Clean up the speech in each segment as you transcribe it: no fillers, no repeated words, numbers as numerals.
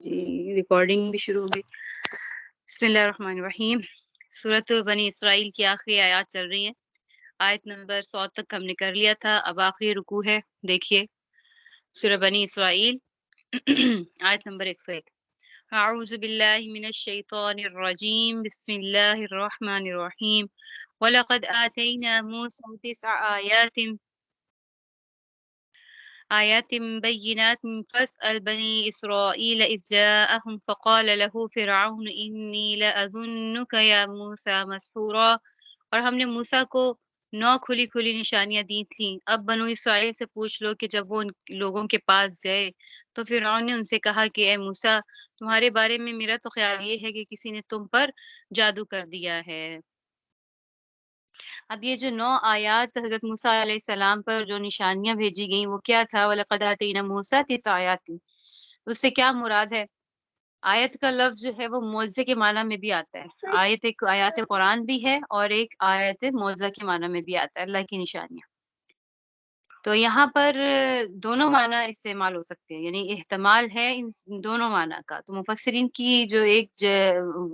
جی recording بھی شروع ہو گئی۔ بسم اللہ الرحمن الرحیم۔ سورۃ بنی اسرائیل کی آخری آیات چل رہی ہیں۔ آیت نمبر 100 تک ہم نے کر لیا تھا، اب آخری رکوع ہے۔ دیکھیے سورہ بنی اسرائیل آیت نمبر 101۔ اعوذ باللہ من الشیطان الرجیم، بسم اللہ الرحمن الرحیم۔ وَلَقَدْ آتَيْنَا مُوسَى 9 آيات بينات فاسأل بني إسرائيل إذ جاءهم فقال له فرعون إني لأظنك يا موسى مسحورا۔ اور ہم نے موسیٰ کو 9 کھلی کھلی نشانیاں دی تھیں۔ اب بنو اسرائیل سے پوچھ لو کہ جب وہ ان لوگوں کے پاس گئے تو فرعون نے ان سے کہا کہ اے موسیٰ، تمہارے بارے میں میرا تو خیال یہ ہے کہ کسی نے تم پر جادو کر دیا ہے۔ اب یہ جو 9 آیات حضرت موسیٰ علیہ السلام پر جو نشانیاں بھیجی گئیں وہ کیا تھا؟ وَلَقَدْ آتَيْنَا مُوسَىٰ 9 آیات، اس سے کیا مراد ہے؟ آیت کا لفظ جو ہے وہ معجزے کے معنی میں بھی آتا ہے۔ آیت ایک آیات قرآن بھی ہے اور ایک آیت معجزہ کے معنی میں بھی آتا ہے، اللہ کی نشانیاں۔ تو یہاں پر دونوں معنی استعمال ہو سکتے ہیں، یعنی احتمال ہے ان دونوں معنی کا۔ تو مفسرین کی جو ایک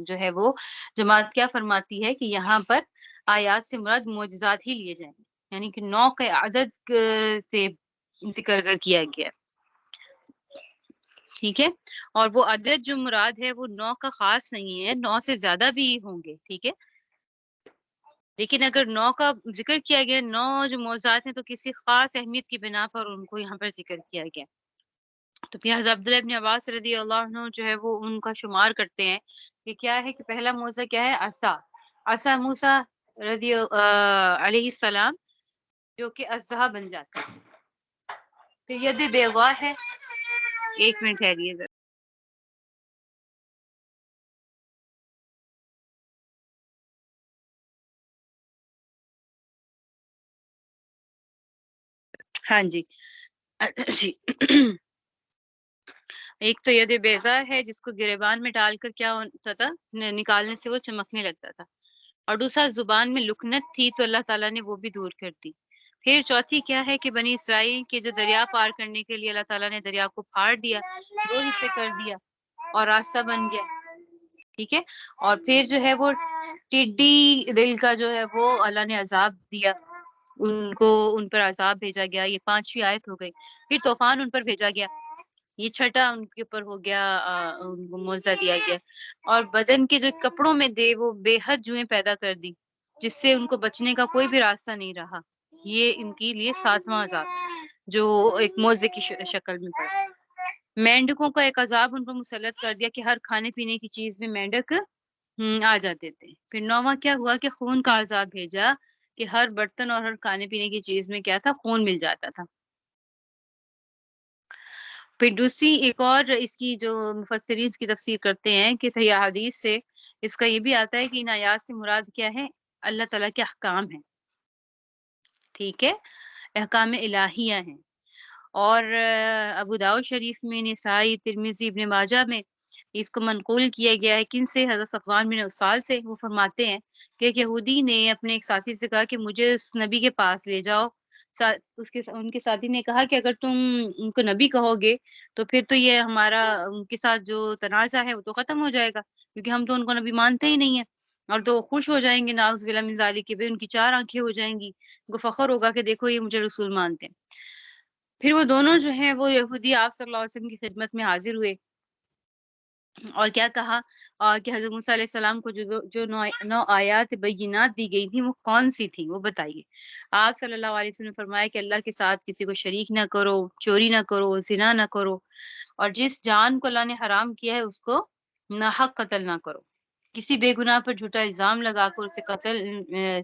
جو ہے وہ جماعت کیا فرماتی ہے کہ یہاں پر آیات سے مراد معجزات ہی لیے جائیں گے، یعنی کہ 9 کے عدد سے ذکر کیا گیا، ٹھیک ہے۔ اور وہ عدد جو مراد ہے وہ 9 کا خاص نہیں ہے، 9 سے زیادہ بھی ہوں گے، ٹھیک ہے۔ لیکن اگر 9 کا ذکر کیا گیا، 9 جو معجزات ہیں تو کسی خاص اہمیت کی بنا پر ان کو یہاں پر ذکر کیا گیا۔ تو پھر حضرت عبداللہ ابن عباس رضی اللہ عنہ جو ہے وہ ان کا شمار کرتے ہیں کہ کیا ہے کہ پہلا معجزہ کیا ہے؟ عصا موسیٰ رضی علیہ السلام جو کہ اژدہا بن جاتا ہے۔ تو ید بیضاء ہے، ایک منٹ ٹھہریے ذرا۔ ہاں جی جی ایک تو ید بیضاء ہے جس کو گریبان میں ڈال کر کیا ہوتا تھا، نکالنے سے وہ چمکنے لگتا تھا، اور دوسرا زبان میں لکنت تھی تو اللہ تعالیٰ نے وہ بھی دور کر دی۔ پھر چوتھی کیا ہے کہ بنی اسرائیل کے جو دریا پار کرنے کے لیے اللہ تعالیٰ نے دریا کو پھاڑ دیا، 2 حصے کر دیا اور راستہ بن گیا، ٹھیک ہے۔ اور پھر جو ہے وہ ٹڈی دل کا جو ہے وہ اللہ نے عذاب دیا، ان کو ان پر عذاب بھیجا گیا، یہ 5ویں آیت ہو گئی۔ پھر طوفان ان پر بھیجا گیا، یہ 6 ان کے اوپر ہو گیا، ان کو معجزہ دیا گیا۔ اور بدن کے جو کپڑوں میں دے وہ بے حد جوئیں پیدا کر دی جس سے ان کو بچنے کا کوئی بھی راستہ نہیں رہا۔ یہ ان کے لیے 7واں عذاب جو ایک معجزے کی شکل میں پڑا۔ مینڈکوں کا ایک عذاب ان پر مسلط کر دیا کہ ہر کھانے پینے کی چیز میں مینڈک آ جاتے تھے۔ پھر 9واں کیا ہوا کہ خون کا عذاب بھیجا کہ ہر برتن اور ہر کھانے پینے کی چیز میں کیا تھا؟ خون مل جاتا تھا۔ پھر دوسری ایک اور اس کی جو مفسرین کی تفسیر کرتے ہیں کہ صحیح حدیث سے اس کا یہ بھی آتا ہے کہ ان آیات سے مراد کیا ہے؟ اللہ تعالیٰ کے احکام ہیں، ٹھیک ہے، احکام الہیہ ہیں۔ اور ابو داؤد شریف میں، نسائی، ترمذی، ابن ماجہ میں اس کو منقول کیا گیا ہے کن سے؟ حضرت صفوان بن اسال سے۔ وہ فرماتے ہیں کہ ایک یہودی نے اپنے ایک ساتھی سے کہا کہ مجھے اس نبی کے پاس لے جاؤ۔ ان کے ساتھی نے کہا کہ اگر تم ان کو نبی کہو گے تو پھر تو یہ ہمارا ان کے ساتھ جو تنازع ہے وہ تو ختم ہو جائے گا، کیونکہ ہم تو ان کو نبی مانتے ہی نہیں ہیں، اور تو وہ خوش ہو جائیں گے، نعوذ باللہ من ذالک، کہ ان کی 4 آنکھیں ہو جائیں گی، ان کو فخر ہوگا کہ دیکھو یہ مجھے رسول مانتے ہیں۔ پھر وہ دونوں جو ہیں وہ یہودی آپ صلی اللہ علیہ وسلم کی خدمت میں حاضر ہوئے اور کیا کہا کہ حضرت موسیٰ علیہ السلام کو جو 9 آیات بینات دی گئی تھیں وہ کون سی تھیں وہ بتائیے۔ آپ صلی اللہ علیہ وسلم نے فرمایا کہ اللہ کے ساتھ کسی کو شریک نہ کرو، چوری نہ کرو، زنا نہ کرو، اور جس جان کو اللہ نے حرام کیا ہے اس کو ناحق قتل نہ کرو، کسی بے گناہ پر جھوٹا الزام لگا کر اسے قتل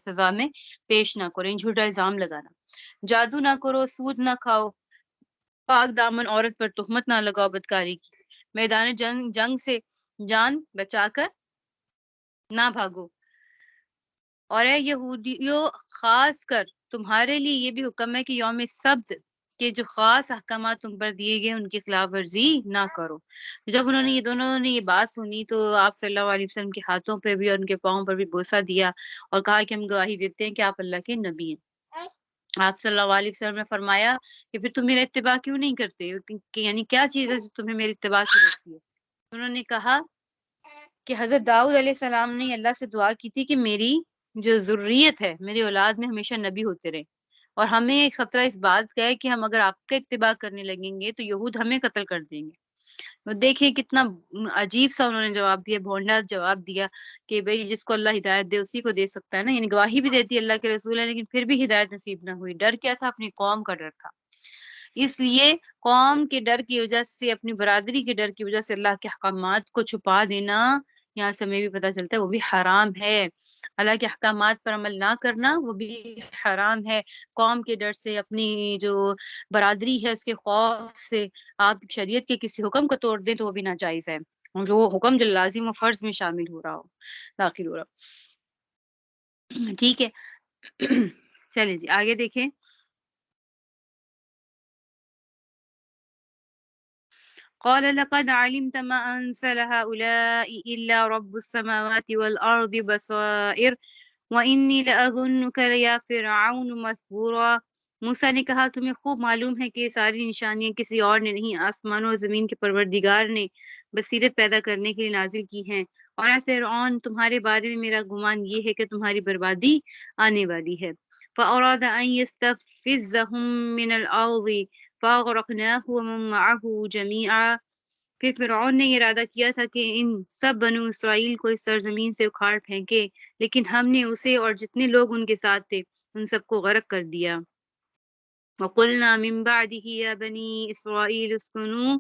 سزا میں پیش نہ کرو، جھوٹا الزام لگانا، جادو نہ کرو، سود نہ کھاؤ، پاک دامن عورت پر تہمت نہ لگاؤ بدکاری کی، میدان جنگ سے جان بچا کر نہ بھاگو، اور اے یہودیوں خاص کر تمہارے لیے یہ بھی حکم ہے کہ یوم سبت کے جو خاص احکامات تم پر دیے گئے ان کی خلاف ورزی نہ کرو۔ جب انہوں نے یہ دونوں نے یہ بات سنی تو آپ صلی اللہ علیہ وسلم کے ہاتھوں پہ بھی اور ان کے پاؤں پر بھی بوسہ دیا اور کہا کہ ہم گواہی دیتے ہیں کہ آپ اللہ کے نبی ہیں۔ آپ صلی اللہ علیہ وسلم نے فرمایا کہ پھر تم میرا اتباع کیوں نہیں کرتے؟ کہ یعنی کیا چیز ہے جو تمہیں میری اتباع سے روکتی ہے؟ انہوں نے کہا کہ حضرت داؤد علیہ السلام نے اللہ سے دعا کی تھی کہ میری جو ذریت ہے، میری اولاد میں ہمیشہ نبی ہوتے رہیں، اور ہمیں خطرہ اس بات کا ہے کہ ہم اگر آپ کا اتباع کرنے لگیں گے تو یہود ہمیں قتل کر دیں گے۔ تو دیکھیں کتنا عجیب سا انہوں نے جواب دیا، بھونڈا جواب دیا کہ بھئی جس کو اللہ ہدایت دے اسی کو دے سکتا ہے نا، یعنی گواہی بھی دیتی اللہ کے رسول ہے لیکن پھر بھی ہدایت نصیب نہ ہوئی۔ ڈر کیا تھا؟ اپنی قوم کا ڈر تھا۔ اس لیے قوم کے ڈر کی وجہ سے، اپنی برادری کے ڈر کی وجہ سے اللہ کے احکامات کو چھپا دینا، یہاں سے ہمیں بھی پتہ چلتا ہے وہ بھی حرام ہے۔ اللہ کے احکامات پر عمل نہ کرنا وہ بھی حرام ہے۔ قوم کے ڈر سے، اپنی جو برادری ہے اس کے خوف سے آپ شریعت کے کسی حکم کو توڑ دیں تو وہ بھی ناجائز ہے، جو حکم جو لازم و فرض میں شامل ہو رہا ہو، داخل ہو رہا ہو۔ ٹھیک ہے، چلیں جی آگے دیکھیں۔ قال لقد علمت ما أنزل هؤلاء إلا رب السماوات والأرض بصائر وإني لأظنك يا فرعون مثبورا۔ موسیٰ نے کہا تمہیں خوب معلوم ہے کہ یہ ساری نشانیاں کسی اور نے نہیں، آسمانوں اور زمین کے پروردگار نے بصیرت پیدا کرنے کے لیے نازل کی ہیں، اور اے فرعون تمہارے بارے میں میرا گمان یہ ہے کہ تمہاری بربادی آنے والی ہے۔ فأراد أن يستفزهم من الأرض فأغرقناه ومن معه جميعا۔ پھر فرعون نے یہ ارادہ کیا تھا کہ ان سب بنو اسرائیل کو اس سرزمین سے اکھاڑ پھینکے، لیکن ہم نے اسے اور جتنے لوگ ان کے ساتھ تھے ان سب کو غرق کر دیا۔ وَقُلْنَا مِن بَعْدِهِ يَا بَنِي إِسْرَائِيلُ اسْكُنُوا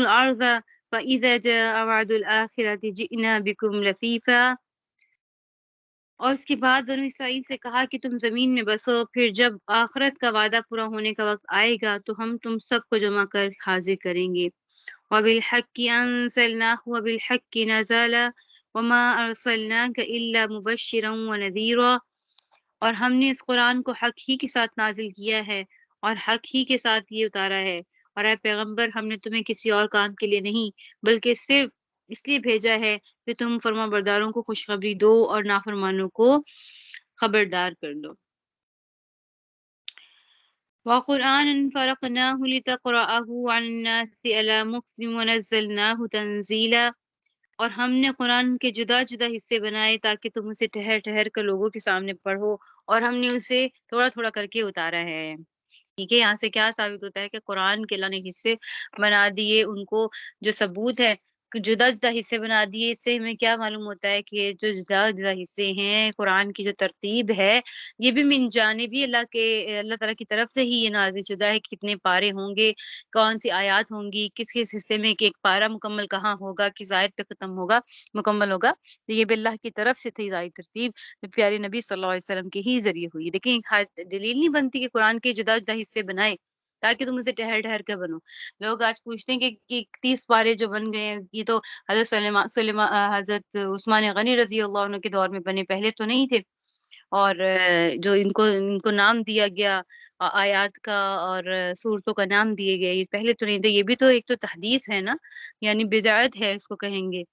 الْأَرْضَ فَإِذَا جَاءَ وَعْدُ الْآخِرَةِ جِئْنَا بِكُمْ لَفِيفًا۔ اور اس کے بعد بنو اسرائیل سے کہا کہ تم زمین میں بسو، پھر جب آخرت کا وعدہ پورا ہونے کا وقت آئے گا تو ہم تم سب کو جمع کر حاضر کریں گے۔ وَبِالْحَقِّ أَنزَلْنَاهُ وَبِالْحَقِّ نَزَلَ وَمَا أَرْسَلْنَاكَ إِلَّا مُبَشِّرًا وَنَذِيرًا۔ اور ہم نے اس قرآن کو حق ہی کے ساتھ نازل کیا ہے اور حق ہی کے ساتھ یہ اتارا ہے، اور اے پیغمبر ہم نے تمہیں کسی اور کام کے لیے نہیں بلکہ صرف اس لیے بھیجا ہے کہ تم فرما برداروں کو خوشخبری دو اور نافرمانوں کو خبردار کر دو۔ وَقُرْآنًا فَرَقْنَاهُ لِتَقْرَأَهُ عَلَى النَّاسِ عَلَى مُكْثٍ وَنَزَّلْنَاهُ تَنزِيلًا۔ اور ہم نے قرآن کے جدا جدا حصے بنائے تاکہ تم اسے ٹھہر ٹھہر کر لوگوں کے سامنے پڑھو، اور ہم نے اسے تھوڑا تھوڑا کر کے اتارا ہے۔ ٹھیک ہے، یہاں سے کیا ثابت ہوتا ہے کہ قرآن کے اللہ نے حصے بنا دیے، ان کو جو ثبوت ہے کہ جدا جدا حصے بنا دیے، اس سے ہمیں کیا معلوم ہوتا ہے کہ جو جدا جدا حصے ہیں قرآن کی جو ترتیب ہے یہ بھی من جانبی اللہ تعالیٰ کی طرف سے ہی یہ نازل شدہ ہے کہ کتنے پارے ہوں گے، کون سی آیات ہوں گی، کس کس حصے میں کہ ایک پارا مکمل کہاں ہوگا، کس آیت پہ ختم ہوگا، مکمل ہوگا۔ تو یہ بھی اللہ کی طرف سے تھی ظاہر ترتیب، جو پیارے نبی صلی اللہ علیہ وسلم کے ہی ذریعے ہوئی۔ لیکن دلیل نہیں بنتی کہ قرآن کے جدا جدا حصے بنائے تاکہ تم اسے ٹھہر ٹھہر کے بنو۔ لوگ آج پوچھتے ہیں کہ 30 پارے جو بن گئے ہیں یہ تو حضرت عثمان غنی رضی اللہ عنہ کے دور میں بنے، پہلے تو نہیں تھے۔ اور جو ان کو نام دیا گیا آیات کا اور سورتوں کا نام دیے گئے، یہ پہلے تو نہیں تھے، یہ بھی تو ایک تو تحدیث ہے نا، یعنی بدعت ہے اس کو کہیں گے،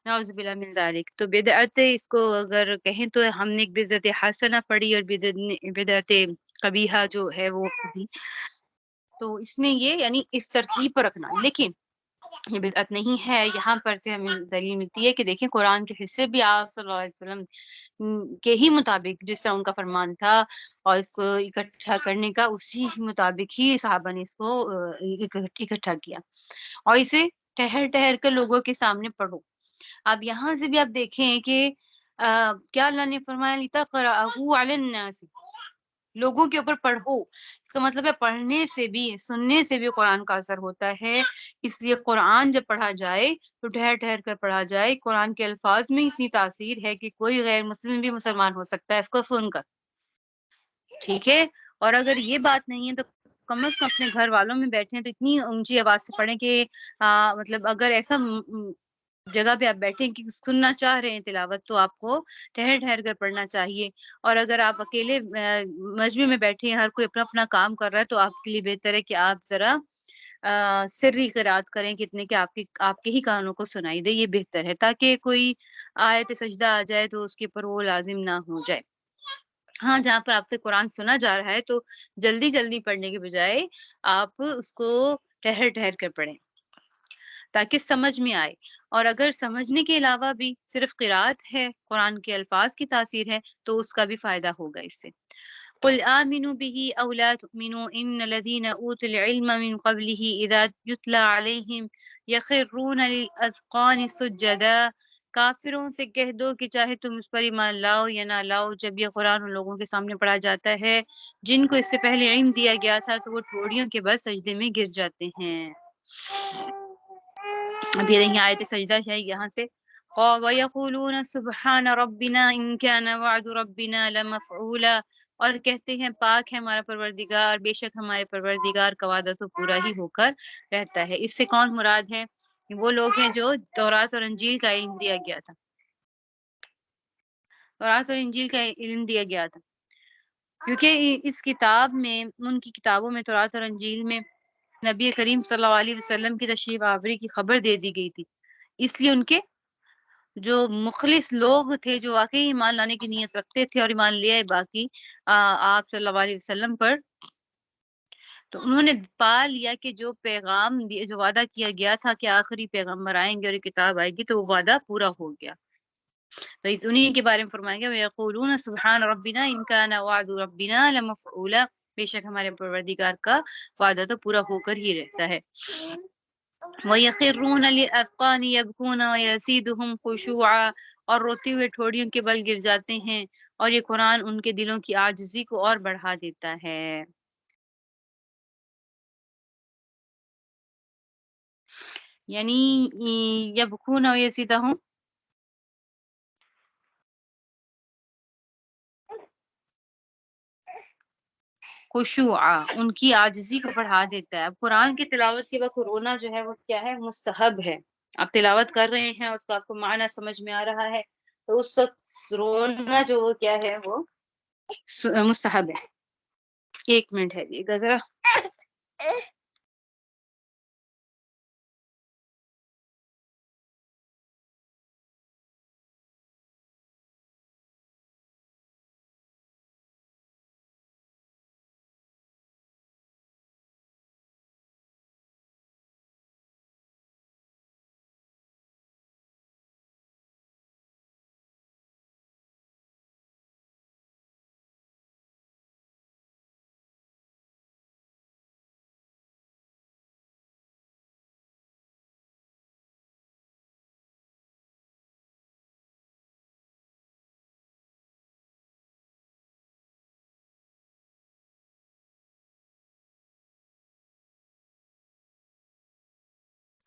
نعوذ باللہ من ذالک۔ تو بدعت اس کو اگر کہیں تو ہم نے ایک بدعت حسنہ پڑھی اور بدعت قبیحہ جو ہے وہ پڑھی، تو اس میں یہ یعنی اس ترتیب پر رکھنا، لیکن یہ بدعت نہیں ہے۔ یہاں پر سے ہمیں دلیل ملتی ہے کہ دیکھیں قرآن کے حصے بھی آپ صلی اللہ علیہ وسلم کے ہی مطابق جس طرح ان کا فرمان تھا اور اس کو اکٹھا کرنے کا، اسی مطابق ہی صحابہ نے اس کو اکٹھا کیا اور اسے ٹھہر ٹھہر کر لوگوں کے سامنے پڑھو۔ اب یہاں سے بھی آپ دیکھیں کہ کیا اللہ نے فرمایا لِتَقْرَأَهُ عَلَى النَّاسِ، لوگوں کے اوپر پڑھو، اس کا مطلب ہے پڑھنے سے بھی، سننے سے بھی قرآن کا اثر ہوتا ہے۔ اس لیے قرآن جب پڑھا جائے تو ٹھہر ٹھہر کر پڑھا جائے۔ قرآن کے الفاظ میں اتنی تاثیر ہے کہ کوئی غیر مسلم بھی مسلمان ہو سکتا ہے اس کو سن کر، ٹھیک ہے۔ اور اگر یہ بات نہیں ہے تو کم از کم اپنے گھر والوں میں بیٹھے ہیں تو اتنی اونچی آواز سے پڑھیں کہ مطلب اگر ایسا جگہ پہ آپ بیٹھیں کہ سننا چاہ رہے ہیں تلاوت تو آپ کو ٹھہر ٹھہر کر پڑھنا چاہیے، اور اگر آپ اکیلے مجمع میں بیٹھے ہیں، ہر کوئی اپنا اپنا کام کر رہا ہے، تو آپ کے لیے بہتر ہے کہ آپ ذرا سری قرات کریں کتنے کہ آپ کے ہی کانوں کو سنائی دے، یہ بہتر ہے تاکہ کوئی آیت سجدہ آ جائے تو اس کے اوپر وہ لازم نہ ہو جائے۔ ہاں جہاں پر آپ سے قرآن سنا جا رہا ہے تو جلدی جلدی پڑھنے کے بجائے آپ اس کو ٹھہر ٹھہر کر پڑھیں۔ تاکہ سمجھ میں آئے، اور اگر سمجھنے کے علاوہ بھی صرف قرات ہے، قرآن کے الفاظ کی تاثیر ہے، تو اس کا بھی فائدہ ہوگا اس سے۔ قل آمنوا به أو لا تؤمنوا إن الذين أوتوا العلم من قبله إذا يتلى عليهم يخرون للأذقان سجدا۔ کافروں سے کہہ دو کہ چاہے تم اس پر ایمان لاؤ یا نہ لاؤ، جب یہ قرآن ان لوگوں کے سامنے پڑھا جاتا ہے جن کو اس سے پہلے علم دیا گیا تھا، تو وہ ٹھوڑیوں کے بل سجدے میں گر جاتے ہیں۔ اب یہ دیکھیں آیت سجدہ ہے یہاں سے، وَيَقُولُونَ سُبْحَانَ رَبِّنَا إِن كَانَ وَعْدُ رَبِّنَا لَمَفْعُولًا، اور کہتے ہیں پاک ہے ہمارا پروردگار، بے شک ہمارے پروردگار کا وعدہ تو پورا ہی ہو کر رہتا ہے۔ اس سے کون مراد ہے؟ وہ لوگ ہیں جو تورات اور انجیل کا علم دیا گیا تھا، تورات اور انجیل کا علم دیا گیا تھا، کیونکہ اس کتاب میں، ان کی کتابوں میں، تورات اور انجیل میں نبی کریم صلی اللہ علیہ وسلم کی تشریف آوری کی خبر دے دی گئی تھی، اس لیے ان کے جو مخلص لوگ تھے، جو واقعی ایمان لانے کی نیت رکھتے تھے اور ایمان لے آئے باقی آپ صلی اللہ علیہ وسلم پر، تو انہوں نے پا لیا کہ جو پیغام جو وعدہ کیا گیا تھا کہ آخری پیغمبر آئیں گے اور یہ کتاب آئے گی، تو وہ وعدہ پورا ہو گیا۔ تو اس انہیں کے بارے میں فرمایا گیا وَيَقُولُونَ سُبْحَانَ رَبِّنَا إِن كَانَ وَعْدُ رَبِّنَا لَمَفْعُولًا، بے شک ہمارے پروردگار کا وعدہ تو پورا ہو کر ہی رہتا ہے۔ وَيَخِرُّونَ لِلْأَذْقَانِ يَبْكُونَ وَيَزِيدُهُمْ خُشُوعًا، اور روتے ہوئے ٹھوڑیوں کے بل گر جاتے ہیں، اور یہ قرآن ان کے دلوں کی عاجزی کو اور بڑھا دیتا ہے۔ یعنی یبکون ویزیدہم خشوعا، ان کی عاجزی کو بڑھا دیتا ہے۔ اب قرآن کی تلاوت کے وقت رونا جو ہے وہ کیا ہے؟ مستحب ہے۔ آپ تلاوت کر رہے ہیں، اس کا آپ کو معنی سمجھ میں آ رہا ہے، تو اس وقت رونا جو وہ کیا ہے، وہ مستحب ہے۔ ایک منٹ ہے یہ ذرا۔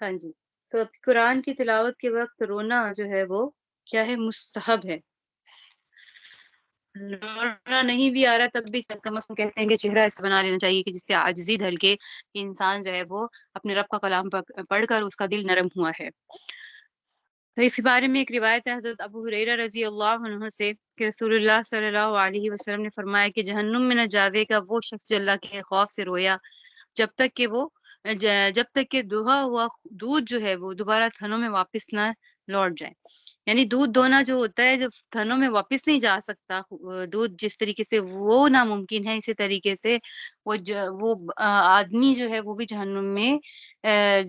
ہاں جی، تو اب قرآن کی تلاوت کے وقت رونا جو ہے وہ کیا ہے؟ مستحب ہے۔ رونا نہیں بھی آ رہا تب بھی کم از کم کہتے ہیں کہ چہرہ ایسا بنا لینا چاہیے کہ جس سے عاجزی ڈھلکے کہ انسان جو ہے وہ اپنے رب کا کلام پڑھ کر اس کا دل نرم ہوا ہے۔ تو اس بارے میں ایک روایت ہے حضرت ابو ہریرہ رضی اللہ عنہ سے کہ رسول اللہ صلی اللہ علیہ وسلم نے فرمایا کہ جہنم میں نہ جاوے گا وہ شخص جو اللہ کے خوف سے رویا جب تک کہ دہا ہوا دودھ جو ہے وہ دوبارہ تھنوں میں واپس نہ لوٹ جائے۔ یعنی دودھ دونا جو ہوتا ہے، جب تھنوں میں واپس نہیں جا سکتا دودھ، جس طریقے سے وہ ناممکن ہے، اسی طریقے سے وہ آدمی جو ہے وہ بھی جہنم میں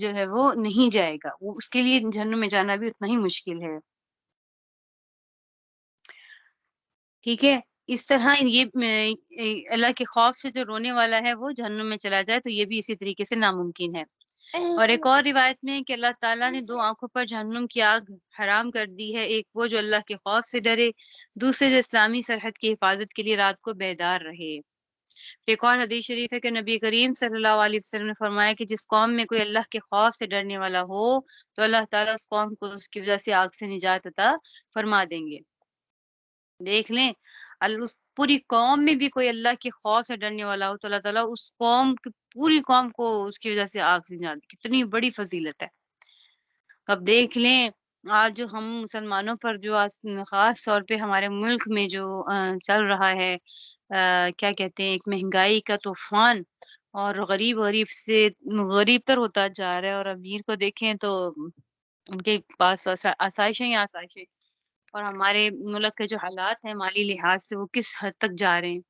جو ہے وہ نہیں جائے گا، وہ اس کے لیے جہنم میں جانا بھی اتنا ہی مشکل ہے۔ ٹھیک ہے، اس طرح اللہ کے خوف سے جو رونے والا ہے وہ جہنم میں چلا جائے، تو یہ بھی اسی طریقے سے ناممکن ہے۔ اور ایک اور روایت میں ہے کہ اللہ تعالیٰ نے دو آنکھوں پر جہنم کی آگ حرام کر دی ہے، ایک وہ جو اللہ کے خوف سے ڈرے، دوسرے جو اسلامی سرحد کی حفاظت کے لیے رات کو بیدار رہے۔ ایک اور حدیث شریف ہے کہ نبی کریم صلی اللہ علیہ وسلم نے فرمایا کہ جس قوم میں کوئی اللہ کے خوف سے ڈرنے والا ہو، تو اللہ تعالیٰ اس قوم کو اس کی وجہ سے آگ سے نجات عطا فرما دیں گے۔ دیکھ لیں، اس پوری قوم میں بھی کوئی اللہ کے خوف سے ڈرنے والا ہو، تو اللہ تعالیٰ اس قوم کی پوری قوم کو اس کی وجہ سے آگ سے نجات دے۔ کتنی بڑی فضیلت ہے۔ اب دیکھ لیں، آج جو ہم مسلمانوں پر جو خاص طور پہ ہمارے ملک میں جو چل رہا ہے، کیا کہتے ہیں، ایک مہنگائی کا طوفان، اور غریب غریب سے غریب تر ہوتا جا رہا ہے، اور امیر کو دیکھیں تو ان کے پاس آسائشیں ہی آسائشیں، اور ہمارے ملک کے جو حالات ہیں مالی لحاظ سے وہ کس حد تک جا رہے ہیں۔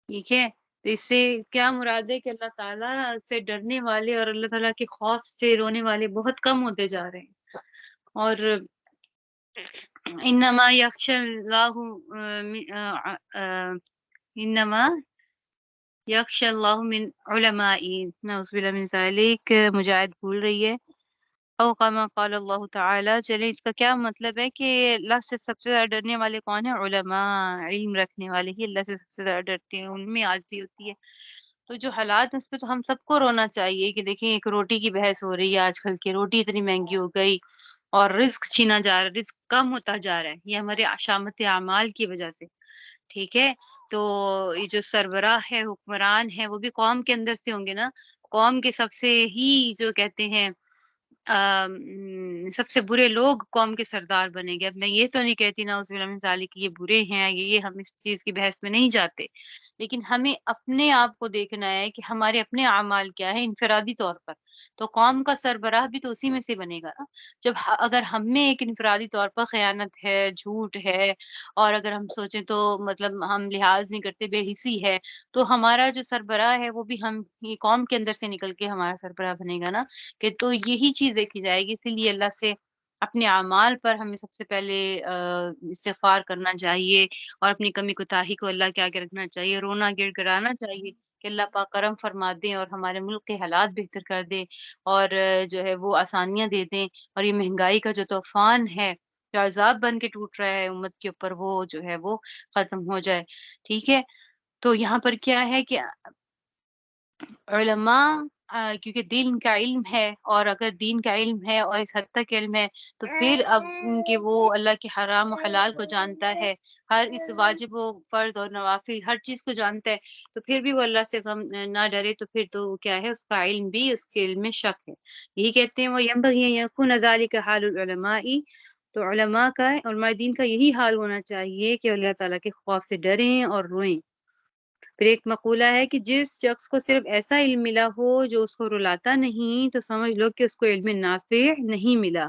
ٹھیک ہے، تو اس سے کیا مراد ہے کہ اللہ تعالیٰ سے ڈرنے والے اور اللہ تعالیٰ کے خوف سے رونے والے بہت کم ہوتے جا رہے ہیں. اور انما یخشى اللہ انما یخشى اللہ من علمائی، نعوذ باللہ من ذالک، مجاہد بھول رہی ہے. او کما قال اللہ تعالی، چلے اس کا کیا مطلب ہے کہ اللہ سے سب سے زیادہ ڈرنے والے کون ہیں؟ علماء، علم رکھنے والے ہی اللہ سے سب سے زیادہ ڈرتے ہیں، ان میں عاجزی ہوتی ہے. تو جو حالات ہیں اس پہ تو ہم سب کو رونا چاہیے کہ دیکھیں ایک روٹی کی بحث ہو رہی ہے آج کل کی، روٹی اتنی مہنگی ہو گئی اور رزق چھینا جا رہا ہے، رزق کم ہوتا جا رہا ہے، یہ ہمارے شامت اعمال کی وجہ سے. ٹھیک ہے، تو یہ جو سربراہ ہے، حکمران ہے، وہ بھی قوم کے اندر سے ہوں گے نا. قوم کے سب سے ہی جو کہتے ہیں سب سے برے لوگ قوم کے سردار بنیں گے. اب میں یہ تو نہیں کہتی نعوذ باللہ من ذالک کہ یہ برے ہیں، یہ ہم اس چیز کی بحث میں نہیں جاتے، لیکن ہمیں اپنے آپ کو دیکھنا ہے کہ ہمارے اپنے اعمال کیا ہے انفرادی طور پر. تو قوم کا سربراہ بھی تو اسی میں سے بنے گا نا. جب اگر ہم میں ایک انفرادی طور پر خیانت ہے، جھوٹ ہے، اور اگر ہم سوچیں تو مطلب ہم لحاظ نہیں کرتے، بے حسی ہے، تو ہمارا جو سربراہ ہے وہ بھی ہم یہ قوم کے اندر سے نکل کے ہمارا سربراہ بنے گا نا. کہ تو یہی چیز دیکھی جائے گی. اسی لیے اللہ سے اپنے اعمال پر ہمیں سب سے پہلے استغفار کرنا چاہیے، اور اپنی کمی کوتاہی کو اللہ کے آگے رکھنا چاہیے، رونا گڑ گڑانا چاہیے کہ اللہ پاک کرم فرما دیں اور ہمارے ملک کے حالات بہتر کر دیں، اور جو ہے وہ آسانیاں دے دیں، اور یہ مہنگائی کا جو طوفان ہے جو عذاب بن کے ٹوٹ رہا ہے امت کے اوپر، وہ جو ہے وہ ختم ہو جائے. ٹھیک ہے، تو یہاں پر کیا ہے کہ علماء کیونکہ دین کا علم ہے، اور اگر دین کا علم ہے اور اس حد تک علم ہے تو پھر اب ان کے وہ اللہ کے حرام و حلال کو جانتا ہے، ہر اس واجب و فرض اور نوافل ہر چیز کو جانتا ہے، تو پھر بھی وہ اللہ سے غم نہ ڈرے تو پھر تو کیا ہے اس کا علم بھی اس کے علم میں شک ہے. یہی کہتے ہیں وہ ينبغي ان يكون ذلك حال العلماء، تو علماء کا، علماء دین کا یہی حال ہونا چاہیے کہ اللہ تعالیٰ کے خوف سے ڈریں اور روئیں. پھر ایک مقولہ ہے کہ جس شخص کو صرف ایسا علم ملا ہو جو اس کو رلاتا نہیں، تو سمجھ لو کہ اس کو علم نافع نہیں ملا،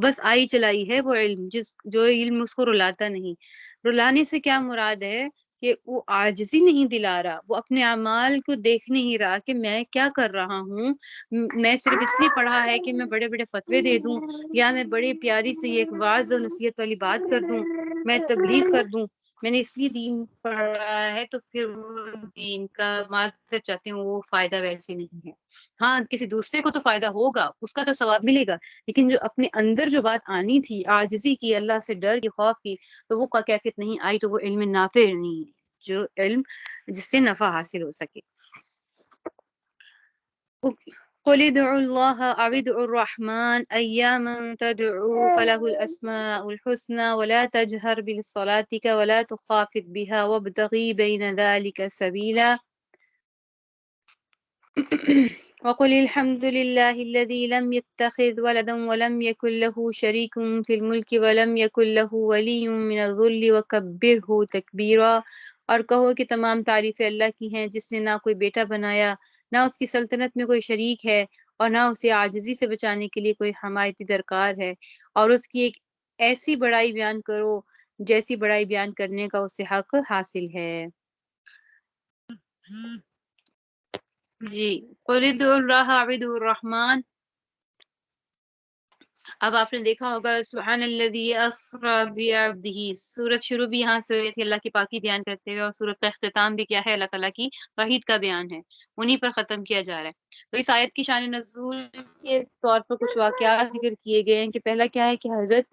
بس آئی چلائی ہے وہ علم، جو علم اس کو رلاتا نہیں. رلانے سے کیا مراد ہے کہ وہ عاجزی نہیں دلا رہا، وہ اپنے اعمال کو دیکھ نہیں رہا کہ میں کیا کر رہا ہوں. میں صرف اس لیے پڑھا ہے کہ میں بڑے بڑے فتوے دے دوں، یا میں بڑی پیاری سے ایک واعظ و نصیحت والی بات کر دوں، میں تبلیغ کر دوں، میں نے اس لیے دین پڑھا ہے. تو پھر وہ دین کا معذرت چاہتی ہوں وہ فائدہ ویسے نہیں ہے. ہاں کسی دوسرے کو تو فائدہ ہوگا، اس کا تو ثواب ملے گا، لیکن جو اپنے اندر جو بات آنی تھی عاجزی کی، اللہ سے ڈر کی، خوف کی، تو وہ کیفیت نہیں آئی، تو وہ علم نافع نہیں ہے، جو علم جس سے نفع حاصل ہو سکے. قل ادعوا الله أو ادعوا الرحمن أياما تدعوا فله الأسماء الحسنى ولا تجهر بصلاتك ولا تخافت بها وابتغي بين ذلك سبيلا وقل الحمد لله الذي لم يتخذ ولدا ولم يكن له شريك في الملك ولم يكن له ولي من الذل وكبره تكبيرا. اور کہو کہ تمام تعریفیں اللہ کی ہیں جس نے نہ کوئی بیٹا بنایا، نہ اس کی سلطنت میں کوئی شریک ہے، اور نہ اسے عاجزی سے بچانے کے لیے کوئی حمایتی درکار ہے، اور اس کی ایک ایسی بڑائی بیان کرو جیسی بڑائی بیان کرنے کا اسے حق حاصل ہے. جی، قل ادعوا اللہ او ادعوا الرحمن. اب آپ نے دیکھا ہوگا سبحان الذی اسری بعبدہ، سورت شروع بھی یہاں سے ہوئی تھی اللہ کی پاکی بیان کرتے ہوئے، اور سورت کا اختتام بھی کیا ہے؟ اللہ تعالیٰ کی توحید کا بیان ہے، انہی پر ختم کیا جا رہا ہے. تو اس آیت کی شان نزول کے طور پر کچھ واقعات ذکر کیے گئے ہیں کہ پہلا کیا ہے کہ حضرت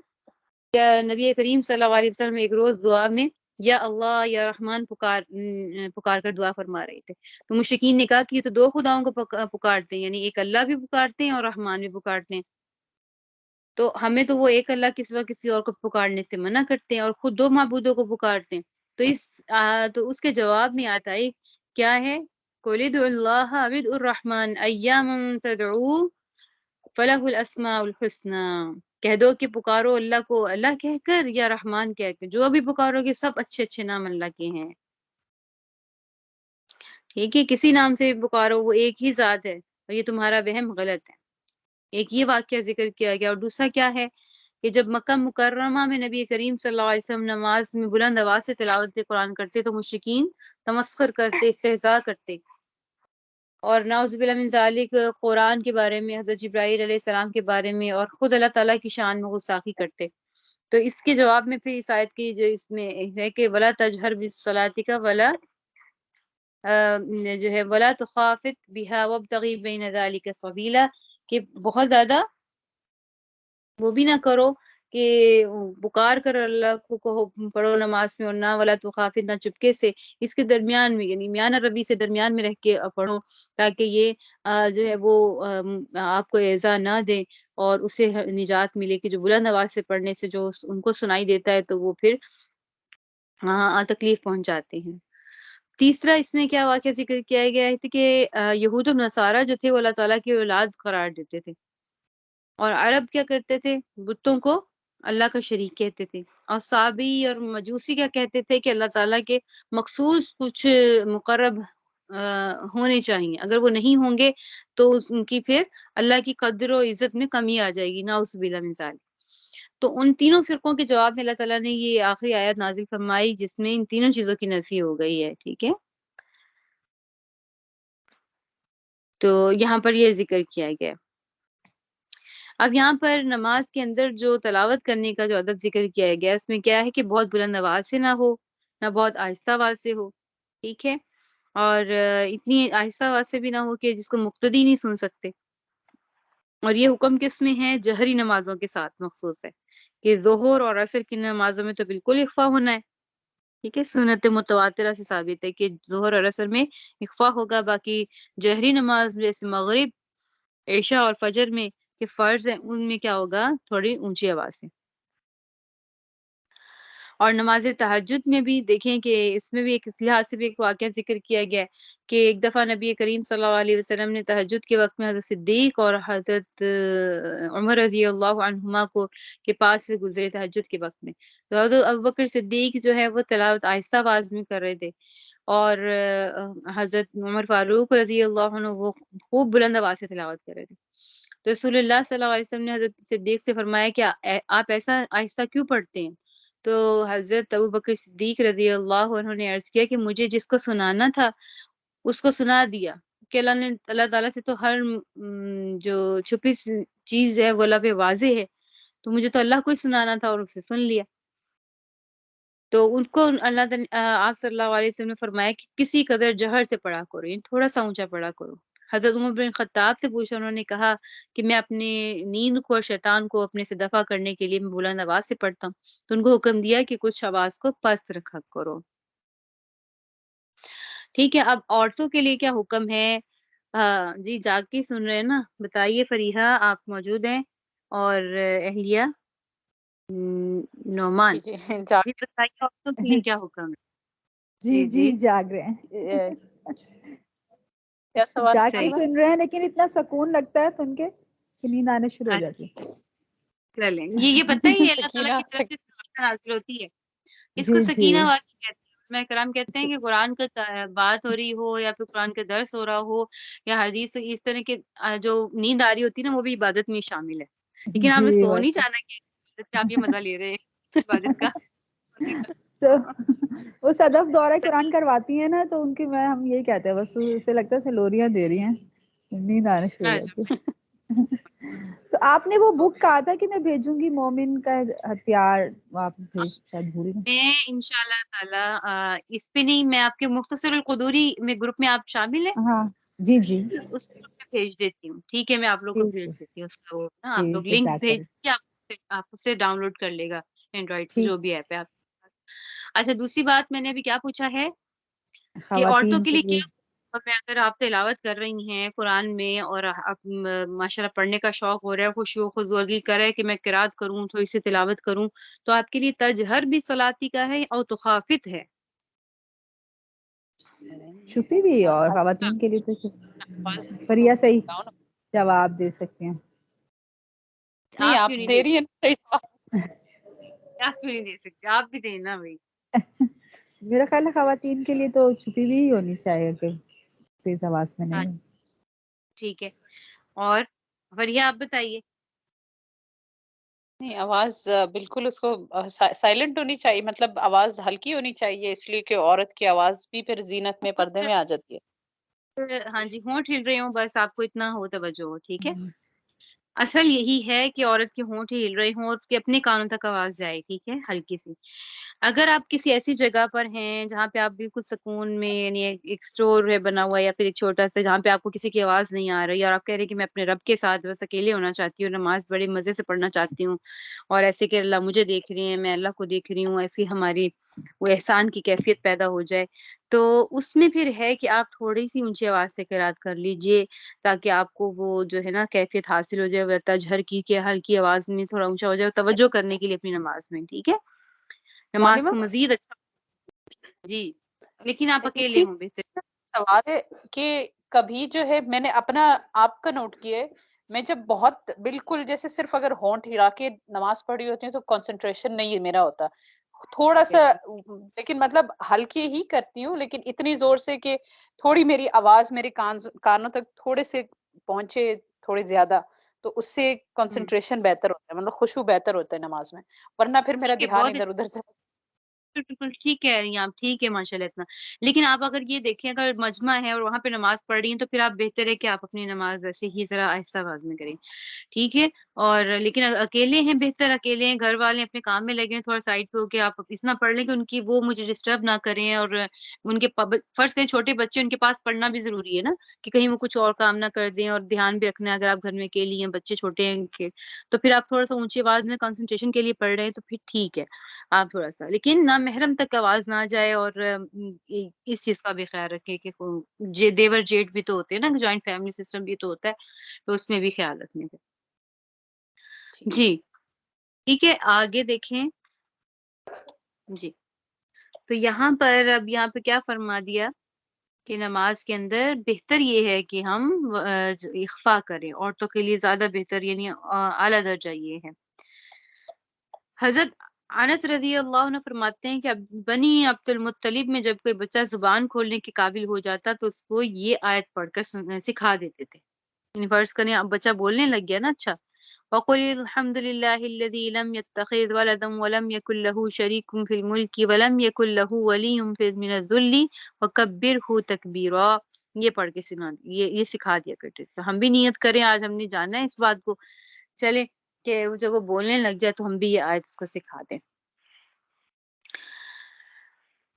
نبی کریم صلی اللہ علیہ وسلم ایک روز دعا میں یا اللہ یا رحمان پکار کر دعا فرما رہے تھے. تو مشرکین نے کہا کہ یہ تو دو خداؤں کو پکارتے ہیں، یعنی ایک اللہ بھی پکارتے ہیں اور رحمان بھی پکارتے ہیں، تو ہمیں تو وہ ایک اللہ کے سوا کسی اور کو پکارنے سے منع کرتے ہیں اور خود دو معبودوں کو پکارتے ہیں. تو اس کے جواب میں آتا ہے کیا ہے؟ قُلِ ادْعُوا اللَّهَ أَوِ ادْعُوا الرَّحْمَٰنَ أَيَّامًا تَدْعُوا فَلَهُ الْأَسْمَاءُ الْحُسْنَىٰ. کہہ دو کہ پکارو اللہ کو اللہ کہہ کر یا رحمان کہہ کر، جو بھی پکارو گے سب اچھے اچھے نام اللہ کے ہیں. ٹھیک ہے، کسی نام سے بھی پکارو وہ ایک ہی ذات ہے، اور یہ تمہارا وہم غلط ہے. ایک یہ واقعہ ذکر کیا گیا، اور دوسرا کیا ہے کہ جب مکہ مکرمہ میں نبی کریم صلی اللہ علیہ وسلم نماز میں بلند آواز سے تلاوت قرآن کرتے تو مشرکین تمسخر کرتے، استہزاء کرتے، اور نعوذ باللہ من ذالک قرآن کے بارے میں، حضرت جبرائیل علیہ السلام کے بارے میں اور خود اللہ تعالیٰ کی شان میں گستاخی کرتے. تو اس کے جواب میں پھر اس آیت کی جو اس میں ہے کہ ولا تجہر بالصلاۃ ولا جو ہے ولا تخافت بها وابتغی بین ذلک سبیلا، کہ بہت زیادہ وہ بھی نہ کرو کہ پکار کر اللہ کو کہو پڑھو نماز میں، اور نہ ولا تخافت، نہ چپکے سے، اس کے درمیان میں یعنی میانہ روی سے درمیان میں رہ کے پڑھو، تاکہ یہ جو ہے وہ آپ کو ایذا نہ دے اور اسے نجات ملے کہ جو بلند آواز سے پڑھنے سے جو ان کو سنائی دیتا ہے تو وہ پھر تکلیف پہنچاتے ہیں. تیسرا اس میں کیا واقعہ ذکر کیا گیا ہے کہ یہود و نصارہ جو تھے وہ اللہ تعالیٰ کی اولاد قرار دیتے تھے، اور عرب کیا کرتے تھے، بتوں کو اللہ کا شریک کہتے تھے، اور صابی اور مجوسی کیا کہتے تھے کہ اللہ تعالیٰ کے مخصوص کچھ مقرب ہونے چاہیے، اگر وہ نہیں ہوں گے تو ان کی پھر اللہ کی قدر و عزت میں کمی آ جائے گی، نعوذ باللہ من ذالک. تو ان تینوں فرقوں کے جواب میں اللہ تعالیٰ نے یہ آخری آیت نازل فرمائی جس میں ان تینوں چیزوں کی نفی ہو گئی ہے. ٹھیک ہے، تو یہاں پر یہ ذکر کیا گیا. اب یہاں پر نماز کے اندر جو تلاوت کرنے کا جو ادب ذکر کیا گیا اس میں کیا ہے کہ بہت بلند آواز سے نہ ہو، نہ بہت آہستہ آواز سے ہو. ٹھیک ہے، اور اتنی آہستہ آواز سے بھی نہ ہو کہ جس کو مقتدی نہیں سن سکتے. اور یہ حکم کس میں ہے؟ جہری نمازوں کے ساتھ مخصوص ہے کہ ظہر اور عصر کی نمازوں میں تو بالکل اخفا ہونا ہے. ٹھیک ہے، سنت متواترہ سے ثابت ہے کہ ظہر اور عصر میں اخفا ہوگا، باقی جہری نماز جیسے مغرب، عشاء اور فجر میں کہ فرض ہیں ان میں کیا ہوگا؟ تھوڑی اونچی آواز سے. اور نماز تہجد میں بھی دیکھیں کہ اس میں بھی ایک اس لحاظ سے بھی ایک واقعہ ذکر کیا گیا ہے کہ ایک دفعہ نبی کریم صلی اللہ علیہ وسلم نے تہجد کے وقت میں حضرت صدیق اور حضرت عمر رضی اللہ عنہما کو کے پاس سے گزرے تہجد کے وقت میں. تو حضرت ابوبکر صدیق جو ہے وہ تلاوت آہستہ آواز میں کر رہے تھے، اور حضرت عمر فاروق رضی اللہ عنہ وہ خوب بلند آواز سے تلاوت کر رہے تھے. تو رسول اللہ صلی اللہ علیہ وسلم نے حضرت صدیق سے فرمایا کہ آپ ایسا آہستہ کیوں پڑھتے ہیں؟ تو حضرت ابوبکر صدیق رضی اللہ عنہ نے عرض کیا کہ مجھے جس کو سنانا تھا اس کو سنا دیا، کہ اللہ تعالیٰ سے تو ہر جو چھپی چیز ہے وہ اللہ پہ واضح ہے، تو مجھے تو اللہ کو ہی سنانا تھا اور اسے سن لیا. تو ان کو آپ صلی اللہ علیہ وسلم نے فرمایا کہ کسی قدر جہر سے پڑھا کرو، یعنی تھوڑا سا اونچا پڑھا کرو. حضرت عمر بن خطاب سے پوچھا، انہوں نے کہا کہ میں اپنے نیند کو اور شیطان کو اپنے سے دفع کرنے کے لیے میں بلند آواز سے پڑھتا ہوں. تو ان کو حکم دیا کہ کچھ آواز کو پست رکھا کرو. ٹھیک ہے، اب عورتوں کے لیے کیا حکم ہے؟ جی جاگ کے سن رہے ہیں نا؟ بتائیے فریحہ، آپ موجود ہیں، اور اہلیہ نعمان، جی جا جی بتائیے عورتوں کے لیے کیا حکم ہے؟ جی جی جاگ رہے ہیں، کیا سوال جاگ کے صحیح، سن رہے ہیں، لیکن اتنا سکون لگتا ہے سن کے کہ نیند آنے شروع ہو جاتی ہے. کر لیں یہ پتہ ہی ہے اللہ تعالیٰ سکینہ کی طرف سے سبحان نازل ہوتی ہے، اس کو جی جی سکینہ واقعی کہتے ہیں. میں کرام کہتے ہیں کہ قرآن کا بات ہو رہی ہو یا پھر قرآن کا درس ہو رہا ہو یا حدیث، اس طرح کے جو نیند آ رہی ہوتی ہے نا وہ بھی عبادت میں شامل ہے. لیکن آپ نے جی سو نہیں بس. جانا کہ آپ یہ مزہ لے رہے ہیں عبادت کا. تو وہ صدف دورہ قرآن کرواتی ہیں نا، تو ان کی ہم یہی کہتے ہیں، بس اسے لگتا ہے سلوریاں دے رہی ہیں، نیند آنے شروع ہو جاتی ہے. تو آپ نے وہ بک کہا تھا کہ میں بھیجوں گی، مومن کا ہتھیار، آپ شاید بھول گئے. میں انشاءاللہ تعالی اس پہ نہیں، میں آپ کے مختصر القدوری میں گروپ میں آپ شامل ہیں، ہاں جی جی اس کو میں بھیج دیتی ہوں. ٹھیک ہے، میں آپ لوگ کو ٹھیک بھیج ہے، دیتی ہوں اس کا وہ نا، آپ لوگ ٹھیک ہے، لنک جزاک بھیج اللہ. کے آپ اسے ڈاؤن لوڈ کر لے گا اینڈرائڈ سے، ٹھیک. جو بھی ایپ ہے آپ کے پاس. اچھا، دوسری بات میں نے ابھی کیا پوچھا ہے کہ عورتوں خواتین کے کے لیے لیے کیا میں اگر آپ تلاوت کر رہی ہیں قرآن میں اور آپ ماشاءاللہ پڑھنے کا شوق ہو رہا ہے، خشوع و خضوع کر رہا ہے کہ میں قرات کروں، تھوڑی سی تلاوت کروں، تو آپ کے لیے تجہر بھی صلاتی کا ہے اور تخافت ہے. چھپی بھی، اور خواتین کے لیے تو فریہ صحیح جواب دے سکتے ہیں. نہیں، آپ آپ کیوں نہیں دے دے رہی ہیں صحیح جواب. سکتے؟ آپ کیوں نہیں دے سکتے؟ آپ بھی دینا بھائی. میرا خیال ہے خواتین کے لیے تو چھپی ہوئی ہی ہونی چاہیے کہ تیز آواز میں ہاں نہیں. ٹھیک ہے، اور فریہ آپ بتائیے. نہیں آواز بالکل اس کو سائلنٹ ہونی چاہیے، مطلب آواز ہلکی ہونی چاہیے، اس لیے کہ عورت کی آواز بھی پھر زینت میں پردے میں آ جاتی ہے۔ ہاں جی، ہونٹ ہل رہے ہوں بس آپ کو اتنا ہو توجہ ہو، ٹھیک ہے؟ اصل یہی ہے کہ عورت کے ہونٹ ہل رہے ہوں اور اس کے اپنے کانوں تک آواز جائے، ٹھیک ہے، ہلکی سی۔ اگر آپ کسی ایسی جگہ پر ہیں جہاں پہ آپ بالکل سکون میں، یعنی ایک اسٹور ہے بنا ہوا ہے یا پھر ایک چھوٹا سا جہاں پہ آپ کو کسی کی آواز نہیں آ رہی اور آپ کہہ رہے ہیں کہ میں اپنے رب کے ساتھ بس اکیلے ہونا چاہتی ہوں، نماز بڑے مزے سے پڑھنا چاہتی ہوں اور ایسے کہ اللہ مجھے دیکھ رہی ہیں، میں اللہ کو دیکھ رہی ہوں، ایسی ہماری وہ احسان کی کیفیت پیدا ہو جائے، تو اس میں پھر ہے کہ آپ تھوڑی سی اونچی آواز سے قرات کر لیجئے تاکہ آپ کو وہ جو ہے نا کیفیت حاصل ہو جائے، تجہر کی کہ ہلکی آواز میں تھوڑا اونچا ہو جائے، توجہ کرنے کے لیے اپنی نماز میں، ٹھیک ہے؟ نماز معلومہ کو مزید اچھا جی، لیکن آپ اکیلے اسی ہوں بہتر۔ سوال ہے کہ کبھی جو ہے میں نے اپنا آپ کا نوٹ کیا ہے، میں جب بہت بالکل جیسے صرف اگر ہونٹ ہلا کے نماز پڑھی ہوتی ہوں تو کنسنٹریشن نہیں میرا ہوتا، تھوڑا سا، لیکن مطلب ہلکی ہی کرتی ہوں، لیکن اتنی زور سے کہ تھوڑی میری آواز میرے کانوں تک تھوڑے سے پہنچے، تھوڑے زیادہ، تو اس سے کنسنٹریشن بہتر ہوتا ہے، مطلب خشوع بہتر ہوتا ہے نماز میں، ورنہ پھر میرا ٹھیک ہے، دھیان بہت ادھر ادھر سے۔ بالکل ٹھیک کہہ رہی ہیں آپ، ٹھیک ہے ماشاء اللہ اتنا، لیکن آپ اگر یہ دیکھیں اگر مجمع ہے اور وہاں پہ نماز پڑھ رہی ہیں تو پھر آپ بہتر ہے کہ آپ اپنی نماز ویسے ہی ذرا آہستہ آواز میں کریں، ٹھیک ہے؟ اور لیکن اکیلے ہیں بہتر، اکیلے ہیں، گھر والے اپنے کام میں لگے ہیں، تھوڑا سائڈ پہ ہو کے آپ اتنا پڑھ لیں کہ ان کی وہ مجھے ڈسٹرب نہ کریں، اور ان کے فرض کریں چھوٹے بچے ان کے پاس پڑھنا بھی ضروری ہے نا کہ کہیں وہ کچھ اور کام نہ کر دیں، اور دھیان بھی رکھنا ہے اگر آپ گھر میں اکیلی ہیں، بچے چھوٹے ہیں کہ تو پھر آپ تھوڑا سا اونچی آواز میں کنسنٹریشن کے لیے پڑھ رہے ہیں تو پھر ٹھیک ہے آپ تھوڑا سا، لیکن نہ محرم تک آواز نہ جائے، اور اس چیز کا بھی خیال رکھیں کہ دیور جیٹ بھی تو ہوتے ہیں نا، جوائنٹ فیملی سسٹم بھی تو ہوتا ہے، تو اس میں بھی خیال رکھنے کا۔ جی ٹھیک ہے، آگے دیکھیں جی، تو یہاں پر اب یہاں پہ کیا فرما دیا کہ نماز کے اندر بہتر یہ ہے کہ ہم اخفا کریں، عورتوں کے لیے زیادہ بہتر، یعنی اعلیٰ درجہ یہ ہے۔ حضرت انس رضی اللہ عنہ فرماتے ہیں کہ بنی عبد المطلب میں جب کوئی بچہ زبان کھولنے کے قابل ہو جاتا تو اس کو یہ آیت پڑھ کر سکھا دیتے تھے، یعنی فرض کریں اب بچہ بولنے لگ گیا نا، اچھا وَقُلِ الْحَمْدُ لِلَّهِ الَّذِي لَمْ يَتَّخِذْ وَلَدًا وَلَمْ يَكُنْ لَهُ شَرِيكٌ فِي الْمُلْكِ وَلَمْ يَكُنْ لَهُ وَلِيٌّ مِنَ الذُّلِّ وَكَبِّرْهُ تَكْبِيرًا، یہ پڑھ کے یہ سکھا دیا کرتے تو ہم بھی نیت کریں، آج ہم نے جانا ہے اس بات کو، چلیں کہ جب وہ بولنے لگ جائے تو ہم بھی یہ آیت اس کو سکھا دیں۔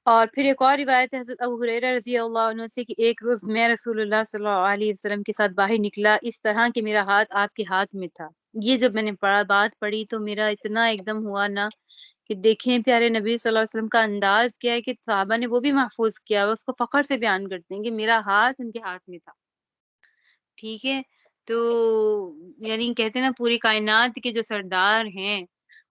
اور پھر ایک اور روایت ہے حضرت ابو ہریرہ رضی اللہ عنہ سے کہ ایک روز میں رسول اللہ صلی اللہ علیہ وسلم کے ساتھ باہر نکلا، اس طرح کہ میرا ہاتھ آپ کے ہاتھ میں تھا۔ یہ جب میں نے بات پڑھی تو میرا اتنا ایک دم ہوا نا کہ دیکھیں پیارے نبی صلی اللہ علیہ وسلم کا انداز کیا ہے کہ صحابہ نے وہ بھی محفوظ کیا، اس کو فخر سے بیان کرتے ہیں کہ میرا ہاتھ ان کے ہاتھ میں تھا، ٹھیک ہے؟ تو یعنی کہتے ہیں نا پوری کائنات کے جو سردار ہیں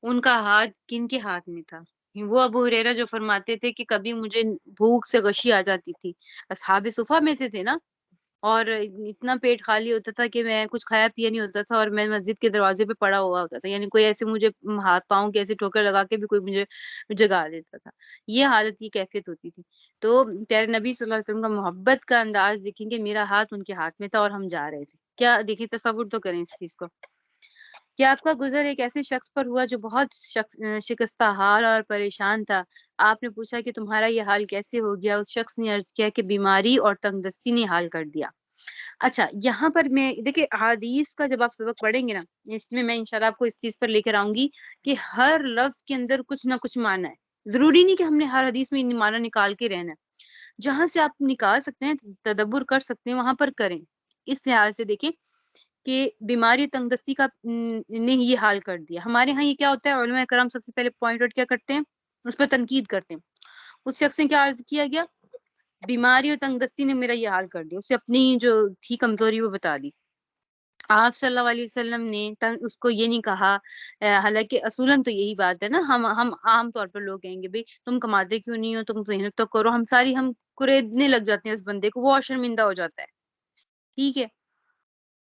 ان کا ہاتھ کن کے ہاتھ میں تھا؟ وہ ابو ہریرہ جو فرماتے تھے کہ کبھی مجھے بھوک سے غشی آ جاتی تھی، اصحاب صفہ میں سے تھے نا، اور اتنا پیٹ خالی ہوتا تھا کہ میں کچھ کھایا پیا نہیں ہوتا تھا اور میں مسجد کے دروازے پہ پڑا ہوا ہوتا تھا، یعنی کوئی ایسے مجھے ہاتھ پاؤں کے ایسے ٹھوکر لگا کے بھی کوئی مجھے جگا دیتا تھا، یہ حالت کی کیفیت ہوتی تھی۔ تو پیارے نبی صلی اللہ علیہ وسلم کا محبت کا انداز دیکھیں گے، میرا ہاتھ ان کے ہاتھ میں تھا اور ہم جا رہے تھے، کیا دیکھیں تصور تو کریں اس چیز کو۔ کیا آپ کا گزر ایک ایسے شخص پر ہوا جو بہت شکستہ حال اور پریشان تھا؟ آپ نے پوچھا کہ تمہارا یہ حال کیسے ہو گیا؟ اس شخص نے عرض کیا کہ بیماری اور تنگ دستی نے حال کر دیا۔ اچھا یہاں پر میں دیکھیں حدیث کا جب آپ سبق پڑھیں گے نا، اس میں انشاءاللہ آپ کو اس چیز پر لے کر آؤں گی کہ ہر لفظ کے اندر کچھ نہ کچھ معنی ہے، ضروری نہیں کہ ہم نے ہر حدیث میں معنی نکال کے رہنا ہے، جہاں سے آپ نکال سکتے ہیں تدبر کر سکتے ہیں وہاں پر کریں۔ اس لحاظ سے دیکھیں کہ بیماری تنگ دستی کا نے یہ حال کر دیا۔ ہمارے ہاں یہ کیا ہوتا ہے، علماء کرام سب سے پہلے پوائنٹ آؤٹ کیا کرتے ہیں، اس پر تنقید کرتے ہیں، اس شخص نے کیا عرض کیا گیا، بیماری اور تنگ دستی نے میرا یہ حال کر دیا، اسے اپنی جو تھی کمزوری وہ بتا دی۔ آپ صلی اللہ علیہ وسلم نے اس کو یہ نہیں کہا، حالانکہ اصولاً تو یہی بات ہے نا، ہم عام طور پر لوگ کہیں گے بھئی تم کماتے کیوں نہیں ہو، تم محنت تو کرو، ہم کریدنے لگ جاتے ہیں اس بندے کو، وہ شرمندہ ہو جاتا ہے، ٹھیک ہے؟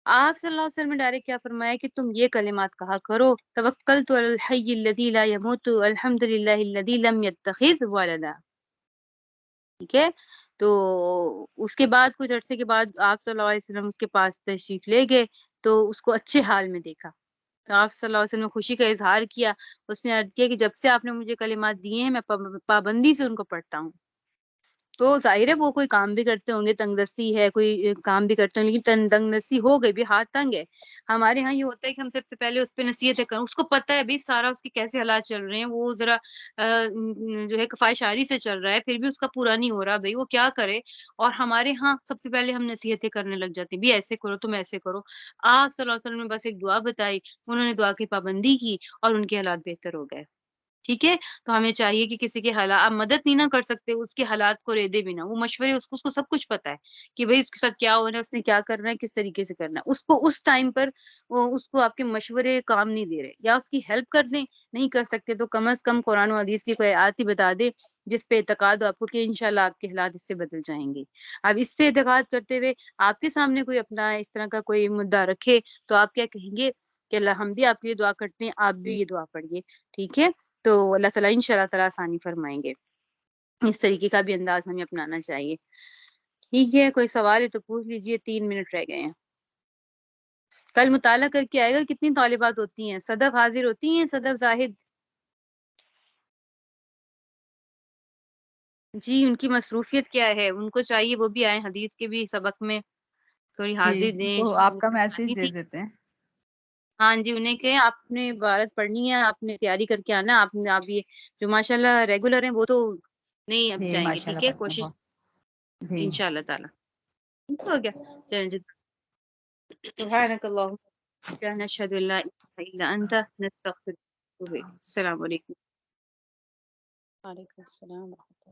آپ صلی اللہ علیہ وسلم نے ڈائریکٹ کیا فرمایا کہ تم یہ کلمات کہا کرو، توکلت علی الحی الذی لا یموت الحمد للہ الذی لم یتخذ ولدا، ٹھیک ہے؟ تو اس کے بعد کچھ عرصے کے بعد آپ صلی اللہ علیہ وسلم اس کے پاس تشریف لے گئے تو اس کو اچھے حال میں دیکھا، تو آپ صلی اللہ علیہ وسلم نے خوشی کا اظہار کیا. اس نے عرض کیا کہ جب سے آپ نے مجھے کلمات دیے ہیں میں پابندی سے ان کو پڑھتا ہوں. تو ظاہر ہے وہ کوئی کام بھی کرتے ہوں گے، تنگ دستی ہے، کوئی کام بھی کرتے ہوں، لیکن تنگ دستی ہو گئی بھی، ہاتھ تنگ ہے. ہمارے ہاں یہ ہوتا ہے کہ ہم سب سے پہلے اس پہ نصیحتیں کریں. اس کو پتہ ہے بھی سارا اس کے کیسے حالات چل رہے ہیں، وہ ذرا جو ہے کفایشاری سے چل رہا ہے، پھر بھی اس کا پورا نہیں ہو رہا، بھائی وہ کیا کرے. اور ہمارے ہاں سب سے پہلے ہم نصیحتیں کرنے لگ جاتے ہیں، بھی ایسے کرو تم ایسے کرو. آپ صلی اللہ علیہ وسلم نے بس ایک دعا بتائی، انہوں نے دعا کی پابندی کی اور ان کے حالات بہتر ہو گئے. ٹھیک ہے. تو ہمیں چاہیے کہ کسی کے حالات، آپ مدد نہیں نہ کر سکتے، اس کے حالات کو ریدے بھی نہ، وہ مشورے، اس کو سب کچھ پتا ہے کہ بھئی اس کے ساتھ کیا ہونا ہے، اس نے کیا کرنا ہے، کس طریقے سے کرنا ہے. اس کو اس ٹائم پر اس کو آپ کے مشورے کام نہیں دے رہے، یا اس کی ہیلپ کر دیں، نہیں کر سکتے تو کم از کم قرآن و حدیث کی کوئی آیت ہی بتا دیں جس پہ اعتقاد ہو آپ کو کہ انشاءاللہ آپ کے حالات اس سے بدل جائیں گے. اب اس پہ اعتقاد کرتے ہوئے آپ کے سامنے کوئی اپنا اس طرح کا کوئی مدعا رکھے تو آپ کیا کہیں گے کہ اللہ ہم بھی آپ کے لیے دعا کرتے ہیں، آپ بھی یہ دعا پڑھیے. ٹھیک ہے. تو اللہ تعالیٰ انشاءاللہ تعالیٰ آسانی فرمائیں گے. اس طریقے کا بھی انداز ہمیں اپنانا چاہیے. ٹھیک ہے. کوئی سوال ہے تو پوچھ لیجئے، 3 منٹ رہ گئے ہیں. کل مطالعہ کر کے آئے گا. کتنی طالبات ہوتی ہیں؟ صدف حاضر ہوتی ہیں؟ صدف زاہد جی، ان کی مصروفیت کیا ہے؟ ان کو چاہیے وہ بھی آئیں حدیث کے بھی سبق میں، تھوڑی جی حاضر دیں. تو آپ کا میسج دے تھی. دیتے ہیں. ہاں جی، انہیں کہ آپ نے عبارت پڑھنی ہے، آپ نے تیاری کر کے آنا. آپ یہ جو ماشاءاللہ ریگولر ہیں وہ تو نہیں اب جی جائیں گے. ماشاء ٹھیک اللہ ہے. پڑھتے ہیں کوشش بہت. جی انشاءاللہ تعالی. ہو گیا. چلیں جی. سبحانک اللہم نشہد ان لا الہ الا انت نستغفرک. السلام علیکم. وعلیکم السلام ورحمۃ اللہ.